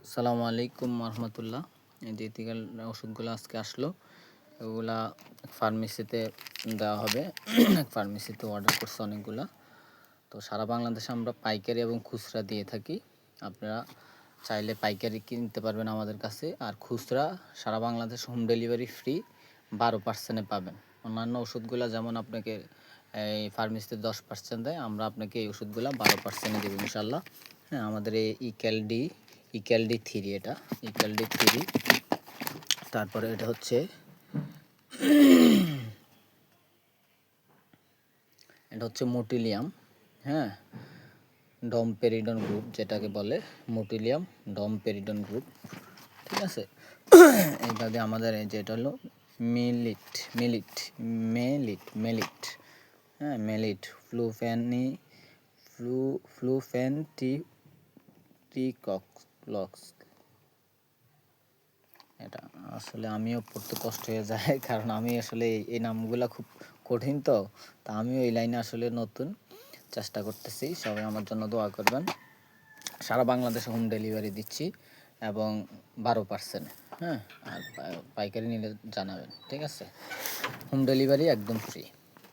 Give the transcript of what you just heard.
আসসালামু আলাইকুম রহমতুল্লাহ। এই যে ইথিক্যাল ওষুধগুলো আজকে আসলো, এগুলা ফার্মেসিতে দেওয়া হবে। ফার্মেসিতে অর্ডার করছে অনেকগুলা। তো সারা বাংলাদেশে আমরা পাইকারি এবং খুচরা দিয়ে থাকি। আপনারা চাইলে পাইকারি কিনতে পারবেন আমাদের কাছে, আর খুচরা সারা বাংলাদেশ হোম ডেলিভারি ফ্রি 12% পাবেন। অন্যান্য ওষুধগুলো যেমন আপনাকে এই ফার্মেসিতে 10% দেয়, আমরা আপনাকে এই ওষুধগুলো 12% দেবো ইনশাল্লাহ। হ্যাঁ, আমাদের এই ইক্যালডি 3, এটা ইক্যালডি 3। তারপরে এটা হচ্ছে মোটিলিয়াম। হ্যাঁ, ডমপেরিডন গ্রুপ যেটাকে বলে, মোটিলিয়াম ডমপেরিডন গ্রুপ। ঠিক আছে। এইভাবে আমাদের এই যেটা হলো মেলিট। হ্যাঁ, মেলিট ফ্লুফেন্টিক্লক্স। এটা আসলে আমিও পড়তে কষ্ট হয়ে যায়, কারণ আমি আসলে এই নামগুলো খুব কঠিন। তো আমিও এই লাইনে আসলে নতুন, চেষ্টা করতেছি। সবাই আমার জন্য দোয়া করবেন। সারা বাংলাদেশে হোম ডেলিভারি দিচ্ছি এবং 12%। হ্যাঁ, আর পাইকারি নিলে জানাবেন। ঠিক আছে, হোম ডেলিভারি একদম ফ্রি।